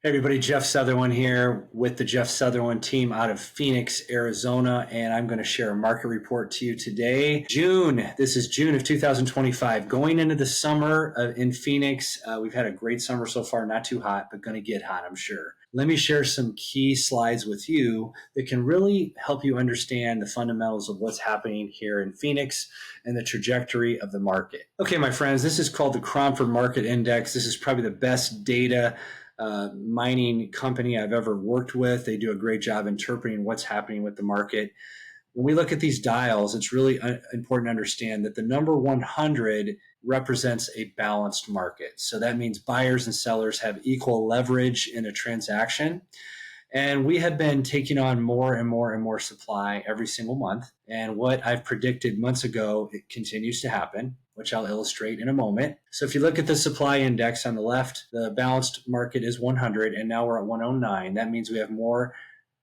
Hey everybody, Jeff Sutherlin here with the Jeff Sutherlin team out of Phoenix, Arizona, and I'm going to share a market report to you today. This is June of 2025. Going into the summer in Phoenix, we've had a great summer so far, not too hot, but going to get hot, I'm sure. Let me share some key slides with you that can really help you understand the fundamentals of what's happening here in Phoenix and the trajectory of the market. Okay, my friends, this is called the Cromford Market Index. This is probably the best data mining company I've ever worked with. They do a great job interpreting what's happening with the market. When we look at these dials, it's really important to understand that the number 100 represents a balanced market. So that means buyers and sellers have equal leverage in a transaction. And we have been taking on more and more and more supply every single month. And what I've predicted months ago, it continues to happen, which I'll illustrate in a moment. So if you look at the supply index on the left, the balanced market is 100, and now we're at 109. That means we have more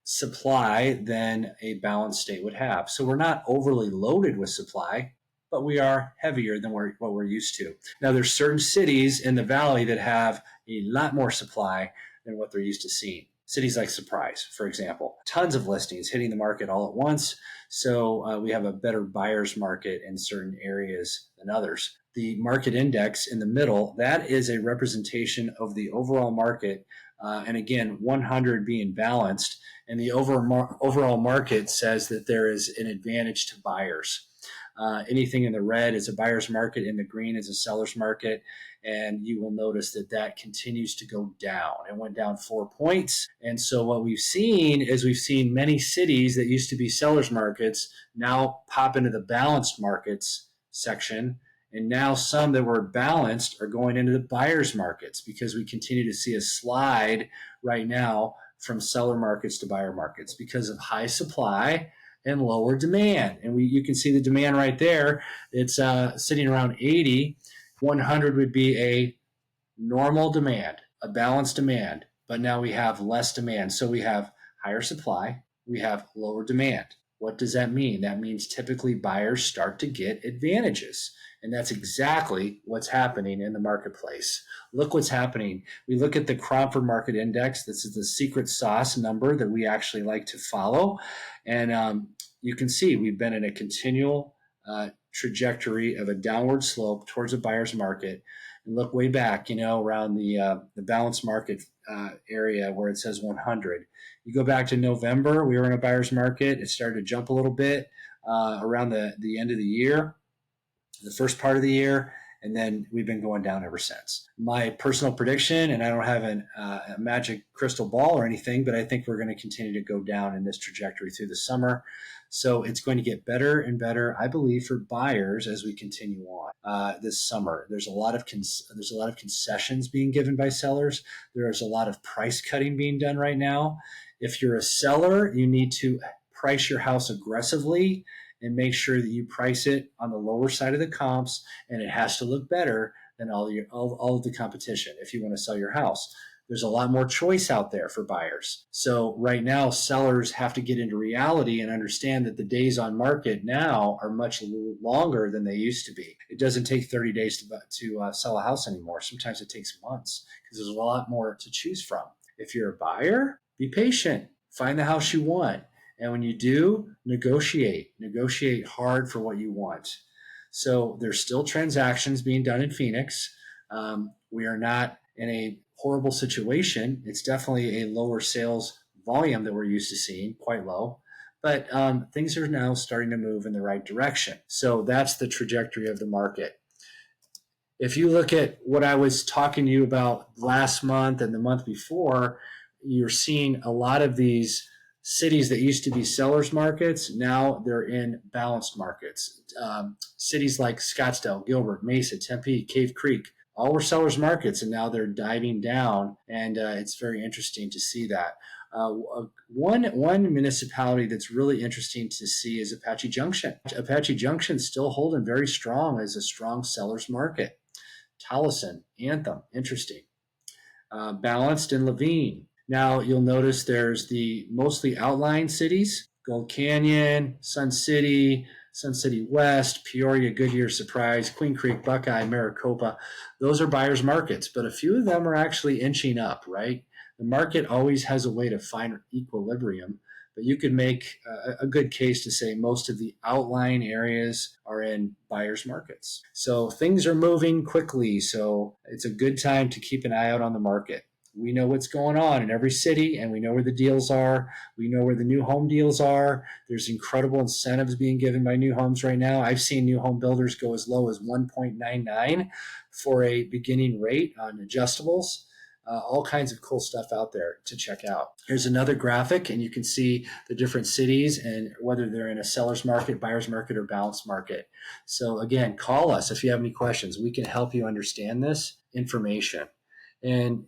supply than a balanced state would have. So we're not overly loaded with supply, but we are heavier than what we're used to. Now, there's certain cities in the valley that have a lot more supply than what they're used to seeing. Cities like Surprise, for example, tons of listings hitting the market all at once. So we have a better buyer's market in certain areas than others. The market index in the middle, that is a representation of the overall market. And again, 100 being balanced. And the overall market says that there is an advantage to buyers. Anything in the red is a buyer's market, in the green is a seller's market, and you will notice that that continues to go down. It went down 4 points, and so what we've seen is we've seen many cities that used to be seller's markets now pop into the balanced markets section, and now some that were balanced are going into the buyer's markets because we continue to see a slide right now from seller markets to buyer markets because of high supply and lower demand. And you can see the demand right there. It's sitting around 80. 100 would be a normal demand, a balanced demand, but now we have less demand. So we have higher supply, we have lower demand. What does that mean? That means typically buyers start to get advantages. And that's exactly what's happening in the marketplace. Look what's happening. We look at the Cromford Market Index. This is the secret sauce number that we actually like to follow. And you can see we've been in a continual trajectory of a downward slope towards a buyer's market. And look way back, around the balanced market area where it says 100. You go back to November, we were in a buyer's market. It started to jump a little bit around the end of the year, the first part of the year, and then we've been going down ever since. My personal prediction, and I don't have a magic crystal ball or anything, but I think we're going to continue to go down in this trajectory through the summer. So it's going to get better and better, I believe, for buyers as we continue on this summer. There's a lot of concessions being given by sellers. There's a lot of price cutting being done right now. If you're a seller, you need to price your house aggressively and make sure that you price it on the lower side of the comps, and it has to look better than all of the competition if you want to sell your house. There's a lot more choice out there for buyers. So right now, sellers have to get into reality and understand that the days on market now are much longer than they used to be. It doesn't take 30 days to sell a house anymore. Sometimes it takes months because there's a lot more to choose from. If you're a buyer, be patient. Find the house you want. And when you do, negotiate hard for what you want. So there's still transactions being done in Phoenix. We are not in a horrible situation. It's definitely a lower sales volume that we're used to seeing, quite low. But things are now starting to move in the right direction. So that's the trajectory of the market. If you look at what I was talking to you about last month and the month before, you're seeing a lot of these cities that used to be sellers markets, now they're in balanced markets. Cities like Scottsdale, Gilbert, Mesa, Tempe, Cave Creek, all were sellers markets, and now they're diving down, and it's very interesting to see that. One municipality that's really interesting to see is Apache Junction. Apache Junction is still holding very strong as a strong seller's market. Tolleson, Anthem, interesting. Balanced in Levine. Now you'll notice there's the mostly outlying cities, Gold Canyon, Sun City West, Peoria, Goodyear, Surprise, Queen Creek, Buckeye, Maricopa. Those are buyers markets, but a few of them are actually inching up, right? The market always has a way to find equilibrium, but you could make a good case to say most of the outlying areas are in buyer's markets. So things are moving quickly. So it's a good time to keep an eye out on the market. We know what's going on in every city, and we know where the deals are. We know where the new home deals are. There's incredible incentives being given by new homes right now. I've seen new home builders go as low as 1.99 for a beginning rate on adjustables. All kinds of cool stuff out there to check out. Here's another graphic, and you can see the different cities and whether they're in a seller's market, buyer's market, or balanced market. So again, call us if you have any questions. We can help you understand this information. And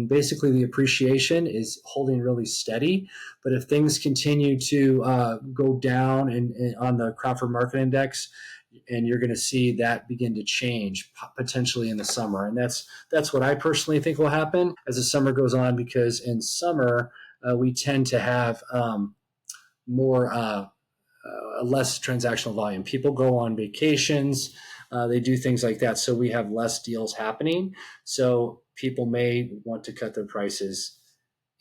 basically the appreciation is holding really steady. But if things continue to go down and on the Cromford Market Index, and you're going to see that begin to change potentially in the summer. And that's what I personally think will happen as the summer goes on, because in summer we tend to have less transactional volume. People go on vacations, they do things like that, so we have less deals happening. So people may want to cut their prices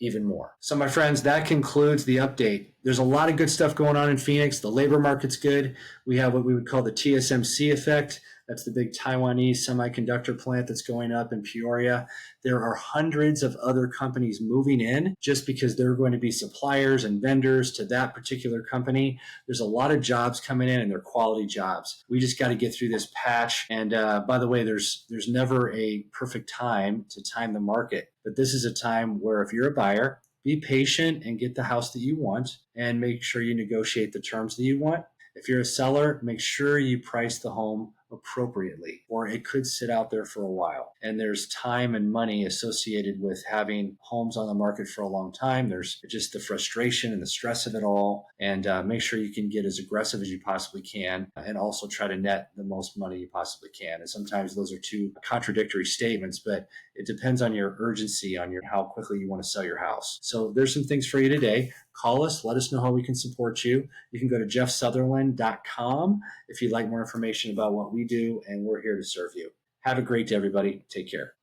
even more. So my friends, that concludes the update. There's a lot of good stuff going on in Phoenix. The labor market's good. We have what we would call the TSMC effect. That's the big Taiwanese semiconductor plant that's going up in Peoria. There are hundreds of other companies moving in just because they're going to be suppliers and vendors to that particular company. There's a lot of jobs coming in, and they're quality jobs. We just got to get through this patch. And by the way, there's never a perfect time to time the market. But this is a time where if you're a buyer, be patient and get the house that you want, and make sure you negotiate the terms that you want. If you're a seller, make sure you price the home appropriately, or it could sit out there for a while. And there's time and money associated with having homes on the market for a long time. There's just the frustration and the stress of it all. And make sure you can get as aggressive as you possibly can, and also try to net the most money you possibly can. And sometimes those are two contradictory statements, but it depends on your urgency, on how quickly you want to sell your house. So there's some things for you today. Call us. Let us know how we can support you. You can go to jeffsutherlin.com if you'd like more information about what we do, and we're here to serve you. Have a great day, everybody. Take care.